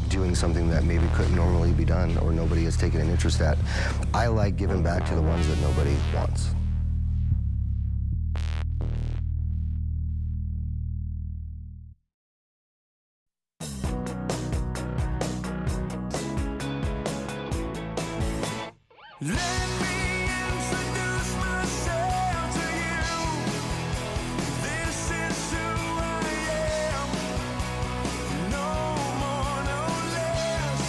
Doing something that maybe couldn't normally be done or nobody has taken an interest at. I like giving back to the ones that nobody wants. Let me introduce myself to you. This is who I am. No more, no less.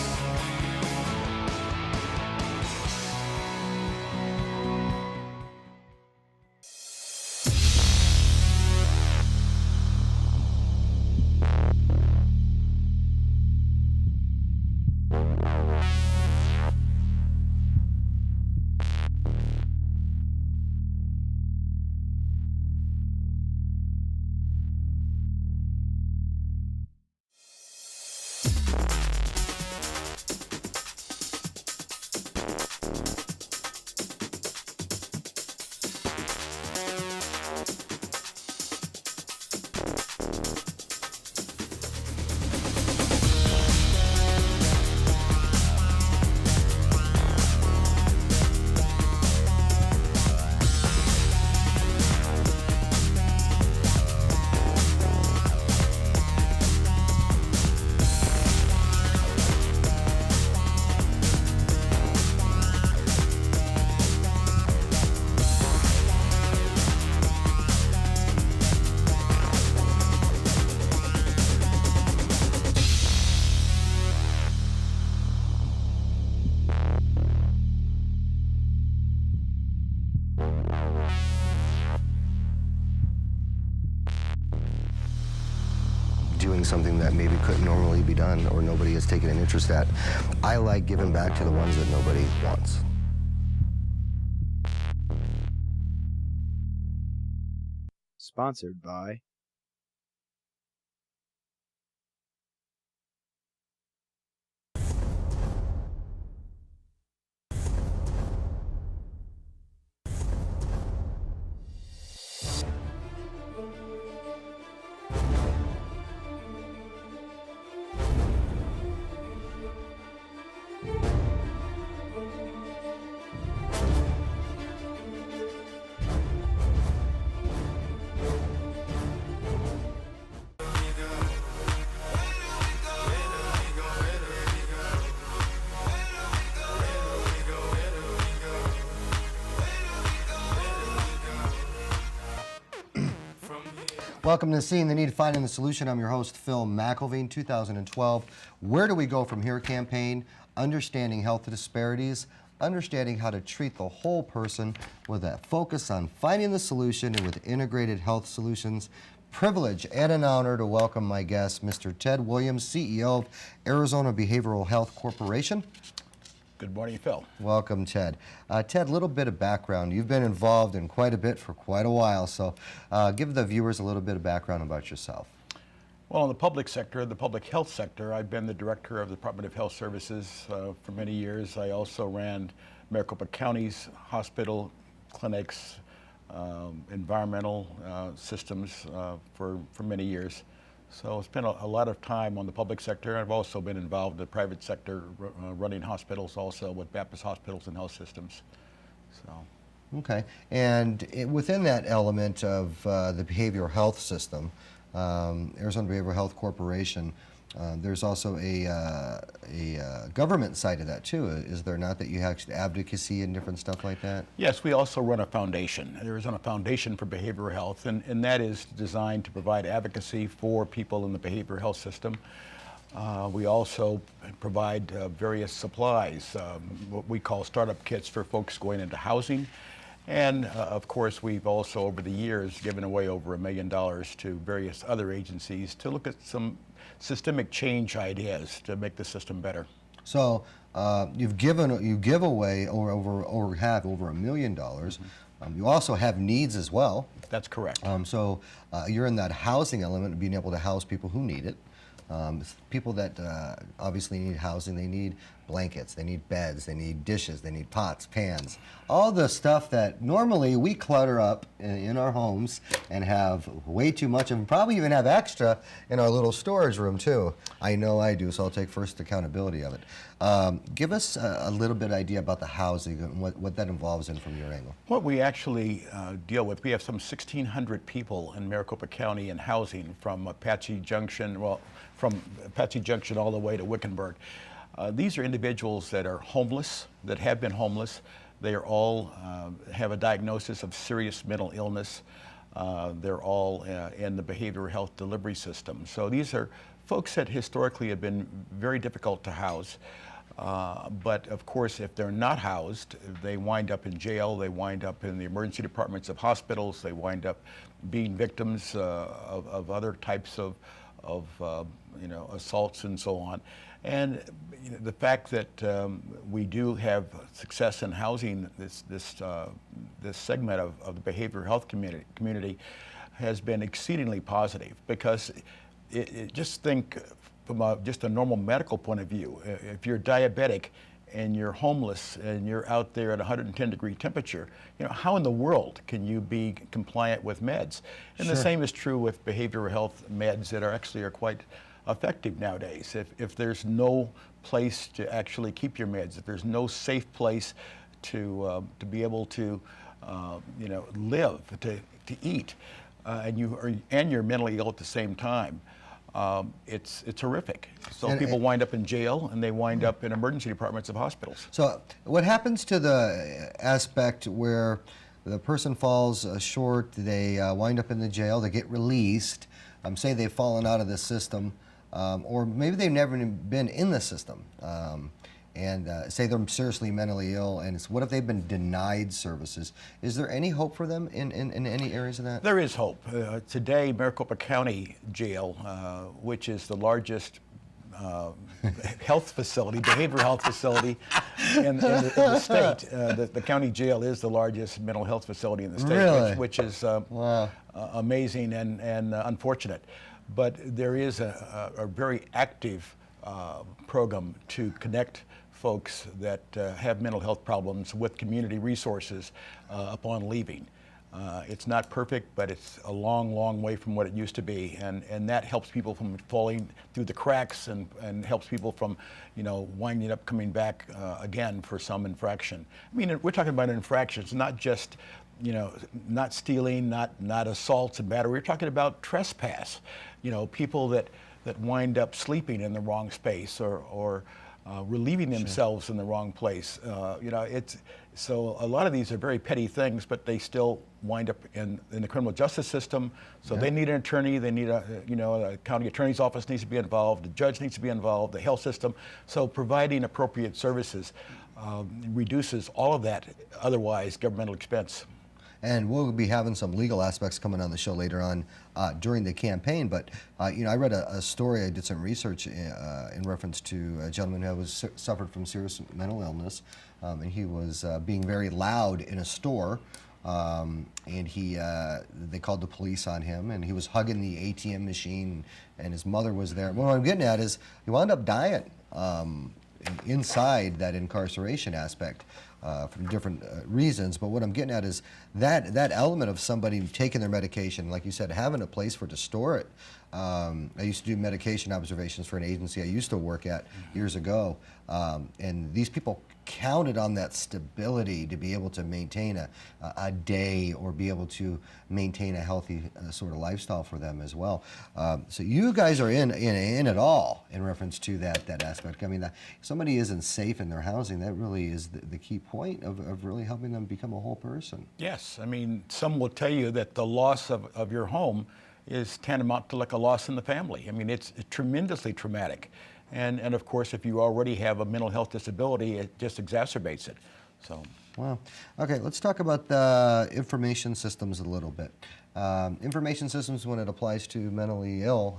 Doing something that maybe couldn't normally be done or nobody has taken an interest at. I like giving back to the ones that nobody wants. Sponsored by Welcome to Seeing the Need, Finding the Solution. I'm your host, Phil McIlveen. 2012, Where Do We Go From Here campaign, understanding health disparities, understanding how to treat the whole person with a focus on finding the solution and with integrated health solutions. Privilege and an honor to welcome my guest, Mr. Ted Williams, CEO of Arizona Behavioral Health Corporation. Good morning, Phil. Welcome, Ted. Ted, a little bit of background. You've been involved in quite a bit for quite a while, so give the viewers a little bit of background about yourself. Well, in the public sector, the public health sector, I've been the director of the Department of Health Services for many years. I also ran Maricopa County's hospital, clinics, environmental systems for many years. So I spent a lot of time on the public sector. I've also been involved in the private sector, running hospitals also with Baptist hospitals and health systems. So. Okay, and within that element of the behavioral health system, Arizona Behavioral Health Corporation, there's also a government side of that too, is there not, that you have advocacy and different stuff like that? Yes, we also run a foundation. There is a foundation for behavioral health, and that is designed to provide advocacy for people in the behavioral health system. We also provide various supplies, what we call startup kits for folks going into housing. And of course, we've also over the years given away over $1 million to various other agencies to look at some systemic change ideas to make the system better. So you give away or have over $1 million. Mm-hmm. You also have needs as well. That's correct. So you're in that housing element, being able to house people who need it. People that obviously need housing, they need blankets, they need beds, they need dishes, they need pots, pans, all the stuff that normally we clutter up in our homes and have way too much of, and probably even have extra in our little storage room too. I know I do, so I'll take first accountability of it. Give us a little bit idea about the housing and what that involves in from your angle. What we actually deal with, we have some 1,600 people in Maricopa County in housing from Apache Junction, from Apache Junction all the way to Wickenburg. These are individuals that are homeless, that have been homeless. They are all have a diagnosis of serious mental illness. They're all in the behavioral health delivery system. So these are folks that historically have been very difficult to house. But of course, if they're not housed, they wind up in jail, they wind up in the emergency departments of hospitals, they wind up being victims of other types of assaults and so on. And the fact that we do have success in housing this segment of the behavioral health community has been exceedingly positive, because just think from just a normal medical point of view. If you're diabetic and you're homeless and you're out there at 110-degree temperature, how in the world can you be compliant with meds? And Sure. The same is true with behavioral health meds that are quite effective nowadays. If there's no place to actually keep your meds, if there's no safe place to be able to live, to eat, and you're mentally ill at the same time, it's horrific. So people wind up in jail and they wind up in emergency departments of hospitals. So what happens to the aspect where the person falls short, they wind up in the jail, they get released, say they've fallen out of the system, or maybe they've never even been in the system, and say they're seriously mentally ill, and what if they've been denied services? Is there any hope for them in any areas of that? There is hope. Today, Maricopa County Jail, which is the largest health facility, behavioral health facility in the state. The county jail is the largest mental health facility in the state, Really? which is Wow. amazing and unfortunate. But there is a very active program to connect folks that have mental health problems with community resources upon leaving. It's not perfect, but it's a long, long way from what it used to be, and that helps people from falling through the cracks and helps people from, winding up coming back again for some infraction. I mean, we're talking about infractions, not just, not stealing, not assaults and battery. We're talking about trespass. People that wind up sleeping in the wrong space or relieving themselves in the wrong place. So a lot of these are very petty things, but they still wind up in the criminal justice system. So they need an attorney. They need a county attorney's office needs to be involved. The judge needs to be involved. The health system. So providing appropriate services reduces all of that otherwise governmental expense. And we'll be having some legal aspects coming on the show later on during the campaign. But I read a story. I did some research in reference to a gentleman who suffered from serious mental illness, and he was being very loud in a store. And they called the police on him, and he was hugging the ATM machine, and his mother was there. What I'm getting at is he wound up dying inside that incarceration aspect. From different reasons, but what I'm getting at is that element of somebody taking their medication, like you said, having a place for it to store it. I used to do medication observations for an agency I used to work at years ago, and these people counted on that stability to be able to maintain a day or be able to maintain a healthy sort of lifestyle for them as well. So you guys are in it all in reference to that aspect. I mean, if somebody isn't safe in their housing, that really is the key point of really helping them become a whole person. Yes, I mean, some will tell you that the loss of your home is tantamount to like a loss in the family. I mean, it's tremendously traumatic. And of course, if you already have a mental health disability, it just exacerbates it. So. Wow. Okay, let's talk about the information systems a little bit. Information systems when it applies to mentally ill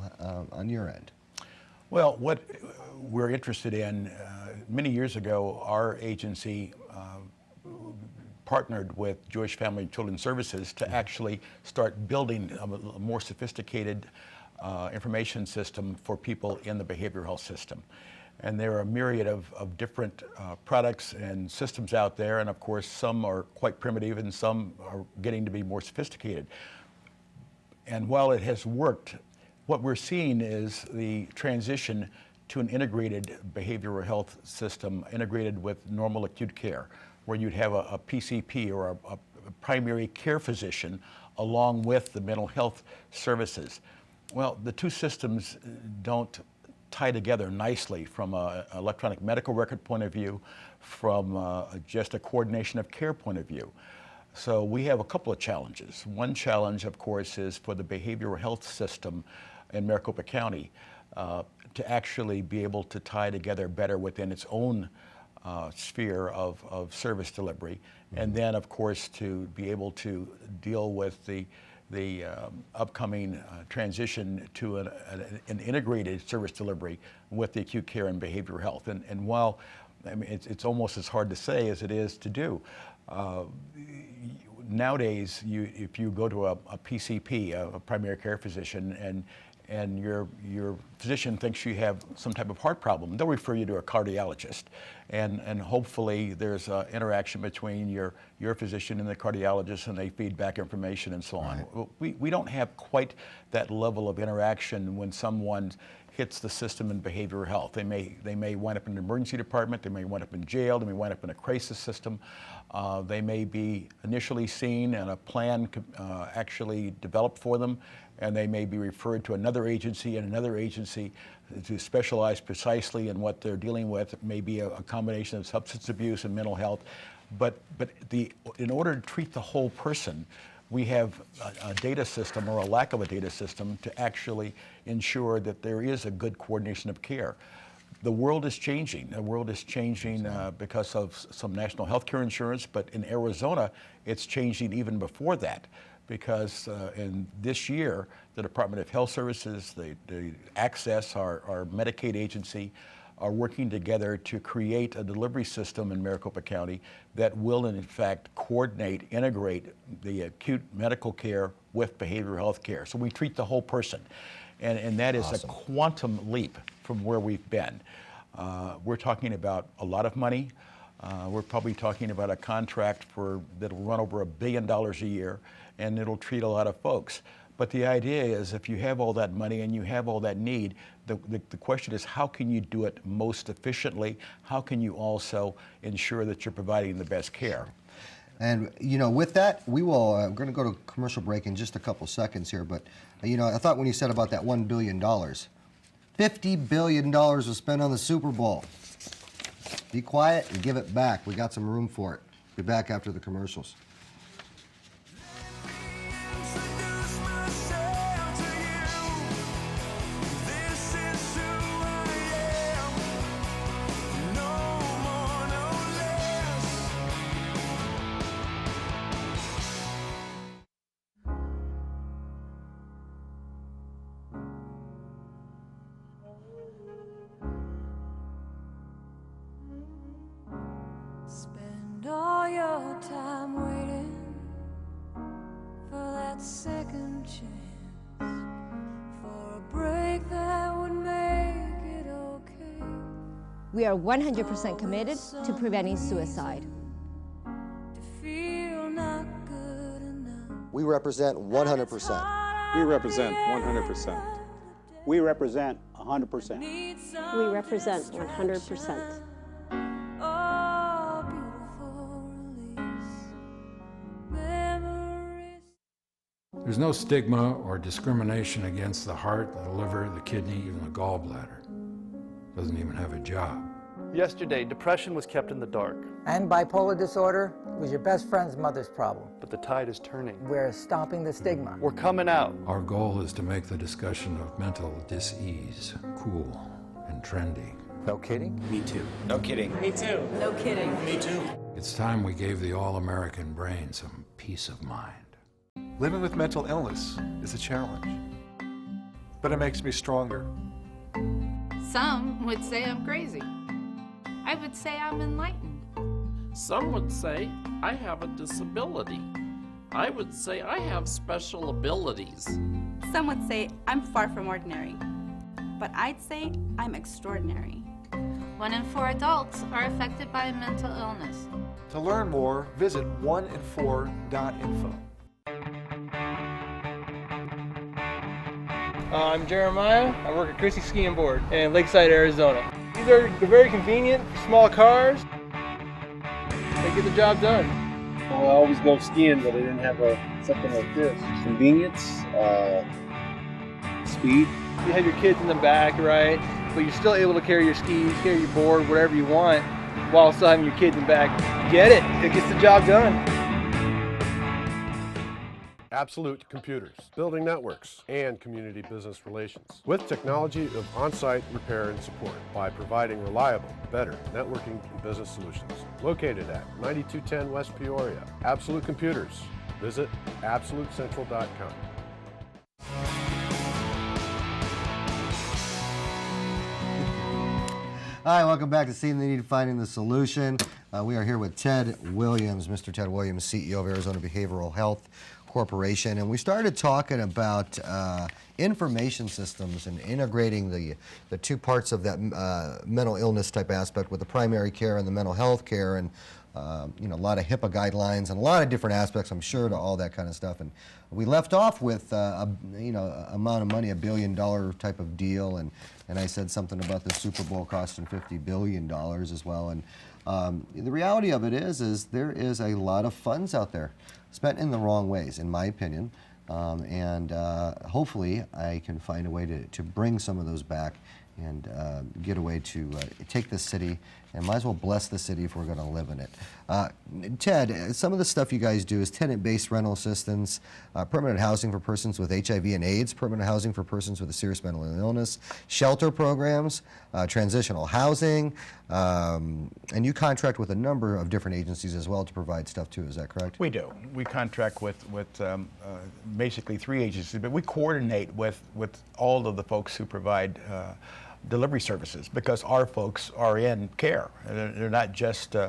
on your end. Well, what we're interested in, many years ago, our agency partnered with Jewish Family and Children's Services to actually start building a more sophisticated information system for people in the behavioral health system. And there are a myriad of different products and systems out there, and of course some are quite primitive and some are getting to be more sophisticated. And while it has worked, what we're seeing is the transition to an integrated behavioral health system, integrated with normal acute care, where you'd have a PCP or a primary care physician along with the mental health services. Well, the two systems don't tie together nicely from an electronic medical record point of view, from just a coordination of care point of view. So we have a couple of challenges. One challenge, of course, is for the behavioral health system in Maricopa County to actually be able to tie together better within its own sphere of service delivery, and then, of course, to be able to deal with the upcoming transition to an integrated service delivery with the acute care and behavioral health. And while I mean, it's almost as hard to say as it is to do. Nowadays, if you go to a PCP, a primary care physician, and your physician thinks you have some type of heart problem, they'll refer you to a cardiologist. And hopefully there's an interaction between your physician and the cardiologist, and they feed back information and so on. Right. We don't have quite that level of interaction when someone hits the system in behavioral health. They may wind up in an emergency department, they may wind up in jail, they may wind up in a crisis system. They may be initially seen and a plan actually developed for them, and they may be referred to another agency and another agency to specialize precisely in what they're dealing with. It may be a combination of substance abuse and mental health. But in order to treat the whole person, we have a data system, or a lack of a data system, to actually ensure that there is a good coordination of care. The world is changing. The world is changing because of some national health care insurance, but in Arizona, it's changing even before that, because in this year, the Department of Health Services, the Access, our Medicaid agency, are working together to create a delivery system in Maricopa County that will, in fact, coordinate, integrate the acute medical care with behavioral health care. So we treat the whole person. And that is Awesome. a quantum leap from where we've been. We're talking about a lot of money. We're probably talking about a contract that'll run over $1 billion a year, and it'll treat a lot of folks. But the idea is, if you have all that money and you have all that need, the question is, how can you do it most efficiently? How can you also ensure that you're providing the best care? And with that, we will. We're going to go to commercial break in just a couple seconds here. But I thought when you said about that $1 billion, $50 billion was spent on the Super Bowl. Be quiet and give it back. We got some room for it. Be back after the commercials. Introduce myself to you. This is who I am. No more, no less. Spend all your time waiting for that second chance, for a break that would make it okay. We are 100% committed to preventing suicide. To feel not good enough. We represent 100%. We represent 100%. We represent 100%. We represent 100%. Oh, beautiful release. Memories. There's no stigma or discrimination against the heart, the liver, the kidney, even the gallbladder. Doesn't even have a job. Yesterday, depression was kept in the dark, And bipolar disorder was your best friend's mother's problem. but the tide is turning. We're stopping the stigma. We're coming out. Our goal is to make the discussion of mental dis-ease cool and trendy. No kidding? Me too. No kidding. Me too. No kidding. Me too. It's time we gave the all-American brain some peace of mind. Living with mental illness is a challenge, but it makes me stronger. Some would say I'm crazy. I would say I'm enlightened. Some would say I have a disability. I would say I have special abilities. Some would say I'm far from ordinary. But I'd say I'm extraordinary. 1 in 4 adults are affected by a mental illness. To learn more, visit oneinfor.info. I'm Jeremiah. I work at Chrissy Ski and Board in Lakeside, Arizona. They're very convenient, small cars. They get the job done. I always go skiing, but I didn't have something like this. Convenience, speed. You have your kids in the back, right? But you're still able to carry your skis, carry your board, whatever you want, while still having your kids in the back. Get it? It gets the job done. Absolute Computers, building networks and community business relations with technology of on-site repair and support by providing reliable, better networking and business solutions. Located at 9210 West Peoria. Absolute Computers. Visit absolutecentral.com. Hi, welcome back to Seeing the Need, Finding the Solution. We are here with Ted Williams, Mr. Ted Williams, CEO of Arizona Behavioral Health Corporation, and we started talking about information systems and integrating the two parts of that mental illness type aspect with the primary care and the mental health care, and you know, a lot of HIPAA guidelines and a lot of different aspects, I'm sure, to all that kind of stuff. And we left off with amount of money, $1 billion type of deal, and I said something about the Super Bowl costing $50 billion as well. And the reality of it is there is a lot of funds out there spent in the wrong ways, in my opinion, and hopefully I can find a way to bring some of those back and get a way to take this city and might as well bless the city if we're going to live in it. Ted, some of the stuff you guys do is tenant-based rental assistance, permanent housing for persons with HIV and AIDS, permanent housing for persons with a serious mental illness, shelter programs, transitional housing, and you contract with a number of different agencies as well to provide stuff too, is that correct? We do. We contract with basically 3 agencies, but we coordinate with all of the folks who provide delivery services, because our folks are in care. They're not just in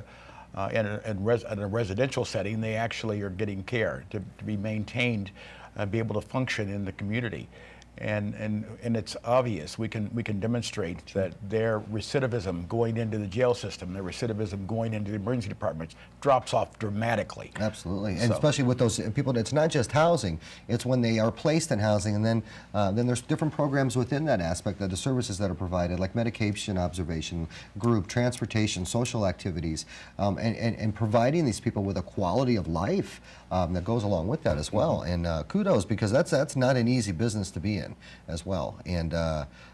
a residential setting. They actually are getting care to be maintained and be able to function in the community. And it's obvious, we can demonstrate that their recidivism going into the jail system, their recidivism going into the emergency departments drops off dramatically. Absolutely, and especially with those people, it's not just housing, it's when they are placed in housing, and then there's different programs within that aspect of the services that are provided, like medication observation, group, transportation, social activities, and providing these people with a quality of life that goes along with that as well. And kudos, because that's not an easy business to be in as well, and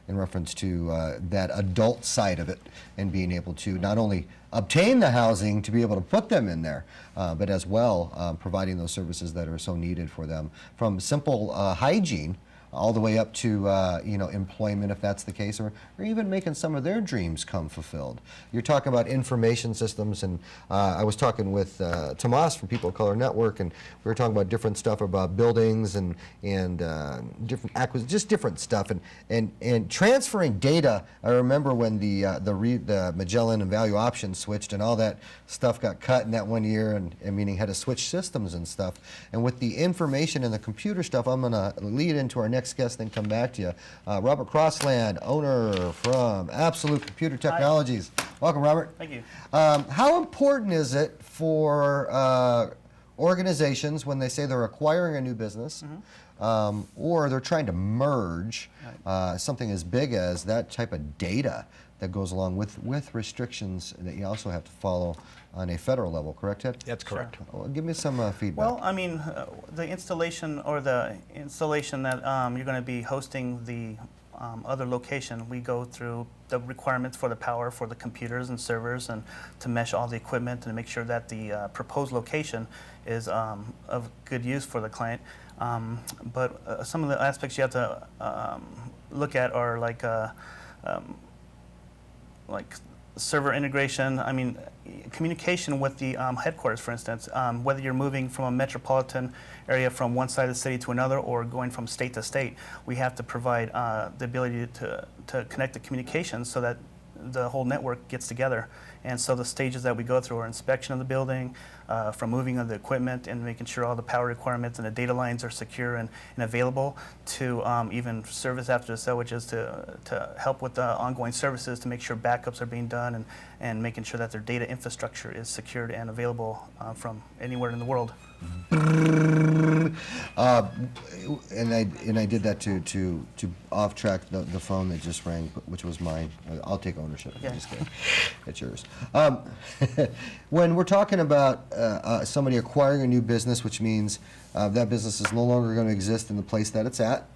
in reference to that adult side of it, and being able to not only obtain the housing to be able to put them in there, but as well providing those services that are so needed for them, from simple hygiene all the way up to employment, if that's the case, or even making some of their dreams come fulfilled. You're talking about information systems, and I was talking with Tomas from People of Color Network, and we were talking about different stuff about buildings and different just different stuff, and transferring data. I remember when the Magellan and Value Options switched, and all that stuff got cut in that one year, and meaning had to switch systems and stuff. And with the information and the computer stuff, I'm going to lead into our next guest, then come back to you. Robert Crossland, owner from Absolute Computer Technologies. Hi. Welcome, Robert. Thank you. How important is it for organizations when they say they're acquiring a new business, or they're trying to merge something as big as that type of data that goes along with restrictions that you also have to follow on a federal level, correct, Ted? That's correct. Sure. Well, give me some feedback. Well, I mean, the installation that you're going to be hosting the other location, we go through the requirements for the power for the computers and servers, and to mesh all the equipment and make sure that the proposed location is of good use for the client. But some of the aspects you have to look at are like server integration. I mean, communication with the headquarters, for instance, whether you're moving from a metropolitan area from one side of the city to another, or going from state to state, we have to provide the ability to connect the communications so that the whole network gets together. And so the stages that we go through are inspection of the building, from moving of the equipment and making sure all the power requirements and the data lines are secure and available, to even service after the sale, which is to help with the ongoing services to make sure backups are being done and making sure that their data infrastructure is secured and available from anywhere in the world. And I did that to off track the phone that just rang, which was mine. I'll take ownership. Yeah. I'm just kidding. It's yours. When we're talking about somebody acquiring a new business, which means that business is no longer going to exist in the place that it's at,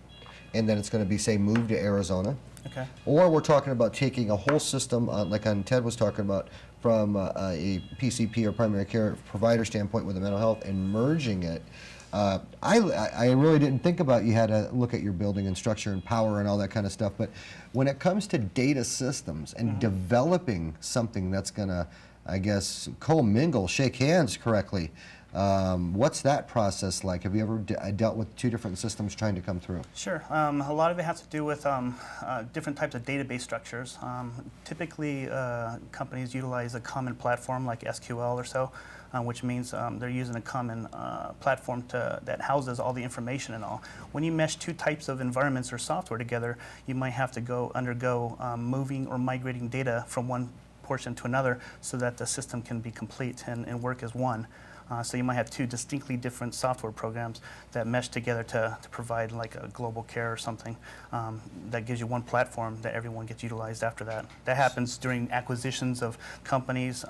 and then it's going to be, say, moved to Arizona. Okay. Or we're talking about taking a whole system, like Ted was talking about, from a PCP or primary care provider standpoint with a mental health and merging it. I really didn't think about, you had to look at your building and structure and power and all that kind of stuff, but when it comes to data systems and developing something that's going to, I guess, commingle, shake hands correctly, what's that process like? Have you ever dealt with two different systems trying to come through? Sure. A lot of it has to do with different types of database structures. Typically, companies utilize a common platform like SQL or so, which means they're using a common platform that houses all the information and all. When you mesh two types of environments or software together, you might have to undergo moving or migrating data from one portion to another so that the system can be complete and work as one. So you might have two distinctly different software programs that mesh together to provide like a global care or something that gives you one platform that everyone gets utilized after that. That happens during acquisitions of companies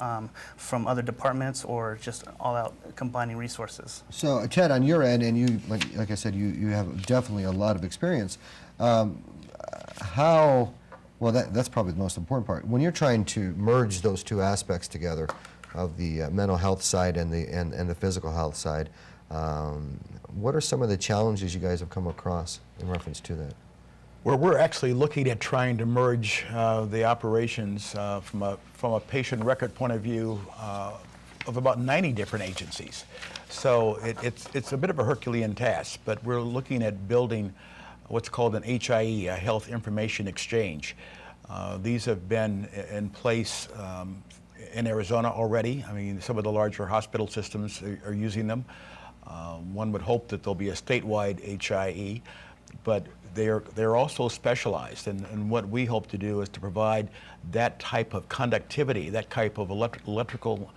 from other departments or just all out combining resources. So Ted, on your end, and you, like I said, you have definitely a lot of experience. Well, that's probably the most important part. When you're trying to merge those two aspects together, of the mental health side and the physical health side, what are some of the challenges you guys have come across in reference to that? Well, we're actually looking at trying to merge the operations from a patient record point of view of about 90 different agencies. So it's a bit of a Herculean task, but we're looking at building what's called an HIE, a Health Information Exchange. These have been in place in Arizona already. I mean, some of the larger hospital systems are using them. One would hope that there'll be a statewide HIE, but they're also specialized. And what we hope to do is to provide that type of conductivity, that type of electrical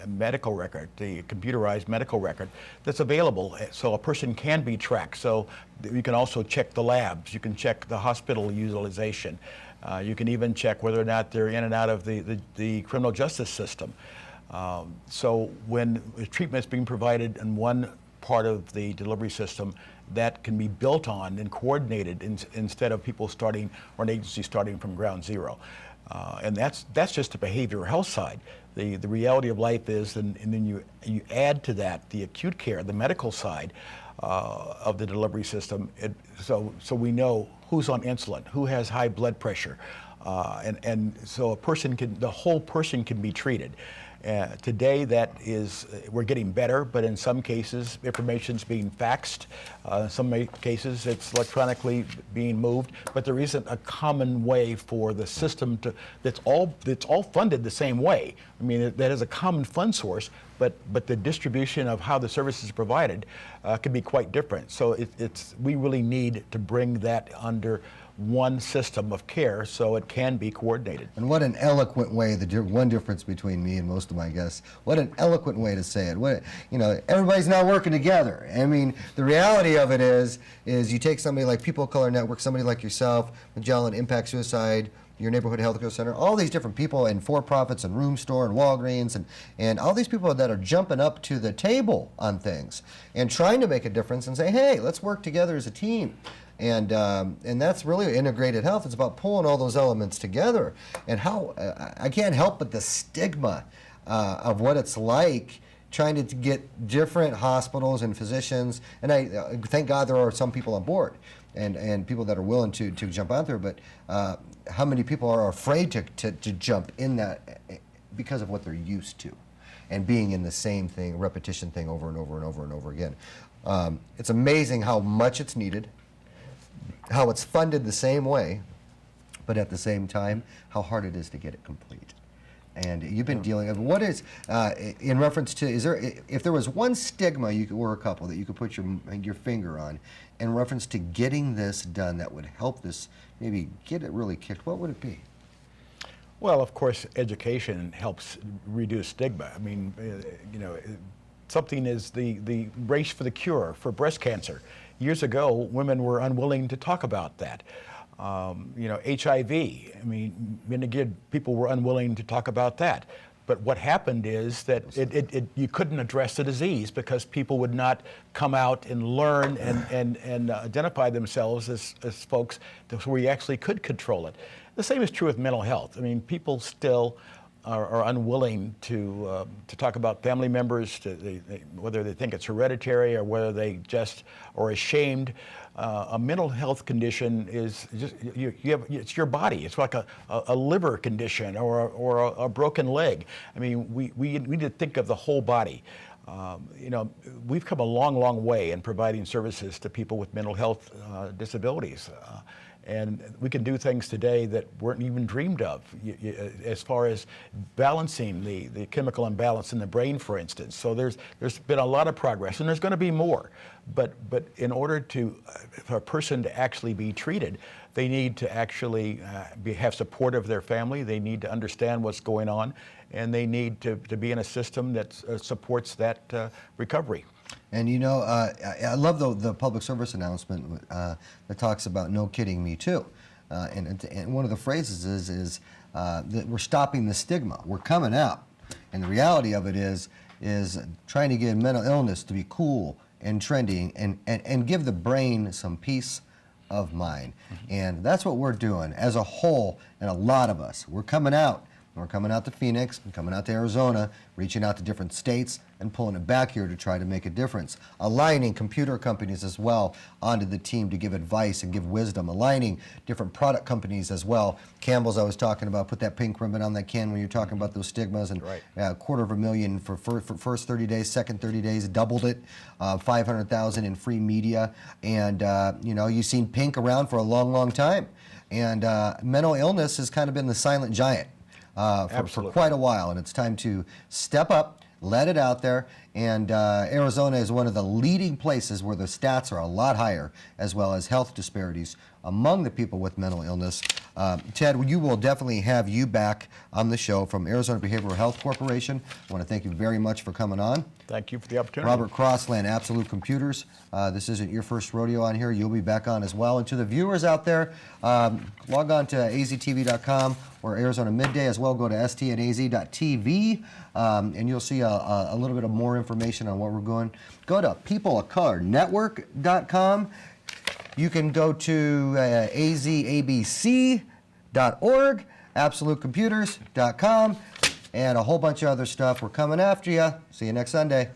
medical record, the computerized medical record that's available so a person can be tracked. So you can also check the labs, you can check the hospital utilization. You can even check whether or not they're in and out of the criminal justice system. So when treatment is being provided in one part of the delivery system, that can be built on and coordinated instead of people starting, or an agency starting from ground zero. And that's just the behavioral health side. The reality of life is, and then you add to that the acute care, the medical side of the delivery system. So we know who's on insulin, who has high blood pressure, and so the whole person can be treated. Today, we're getting better, but in some cases, information's being faxed. In some cases, it's electronically being moved. But there isn't a common way for the system that's all funded the same way. I mean, that is a common fund source, but the distribution of how the service is provided can be quite different. So we really need to bring that under one system of care so it can be coordinated. And what an eloquent way, one difference between me and most of my guests, what an eloquent way to say it. Everybody's now working together. I mean, the reality of it is you take somebody like People of Color Network, somebody like yourself, Magellan, Impact Suicide, your neighborhood health care center, all these different people and for-profits and Room Store and Walgreens and all these people that are jumping up to the table on things and trying to make a difference and say, hey, let's work together as a team. And that's really integrated health. It's about pulling all those elements together. And how I can't help but the stigma of what it's like trying to get different hospitals and physicians. And I thank God there are some people on board and people that are willing to jump out there. But how many people are afraid to jump in that because of what they're used to and being in the same thing, repetition thing over and over and over and over again. It's amazing how much it's needed, how it's funded the same way, but at the same time, how hard it is to get it complete. And you've been dealing with, what is, in reference to, is there, if there was one stigma you could, or a couple that you could put your finger on in reference to getting this done that would help this, maybe get it really kicked, what would it be? Well, of course, education helps reduce stigma. I mean, you know, something is the race for the cure for breast cancer. Years ago, women were unwilling to talk about that. You know, HIV, I mean, again, people were unwilling to talk about that. But what happened is that you couldn't address the disease because people would not come out and learn and identify themselves as folks where you actually could control it. The same is true with mental health. I mean, people still are unwilling to talk about family members, whether they think it's hereditary or whether they just are ashamed. A mental health condition is just it's your body. It's like a liver condition or a broken leg. I mean, we need to think of the whole body. You know, we've come a long way in providing services to people with mental health disabilities. And we can do things today that weren't even dreamed of, as far as balancing the chemical imbalance in the brain, for instance. So there's been a lot of progress, and there's going to be more. But in order for a person to actually be treated, they need to actually have support of their family. They need to understand what's going on, and they need to be in a system that supports that recovery. And you know, I love the public service announcement that talks about "No kidding, me too," and one of the phrases is that we're stopping the stigma. We're coming out, and the reality of it is trying to get mental illness to be cool and trendy, and give the brain some peace of mind. And that's what we're doing as a whole, and a lot of us. We're coming out. We're coming out to Phoenix, and coming out to Arizona, reaching out to different states and pulling it back here to try to make a difference. Aligning computer companies as well onto the team to give advice and give wisdom. Aligning different product companies as well. Campbell's I was talking about, put that pink ribbon on that can when you're talking about those stigmas, and $250,000 for first 30 days, second 30 days, doubled it, 500,000 in free media. And you know, you've seen pink around for a long time. And mental illness has kind of been the silent giant. For quite a while, and it's time to step up, let it out there, and Arizona is one of the leading places where the stats are a lot higher, as well as health disparities among the people with mental illness. Ted, you will definitely have you back on the show from Arizona Behavioral Health Corporation. I want to thank you very much for coming on. Thank you for the opportunity. Robert Crossland, Absolute Computers. This isn't your first rodeo on here. You'll be back on as well. And to the viewers out there, log on to aztv.com or Arizona Midday as well. Go to st@az.tv, and you'll see a little bit of more information on what we're going. Go to peopleofcolornetwork.com. You can go to azabc.org, absolutecomputers.com, and a whole bunch of other stuff. We're coming after you. See you next Sunday.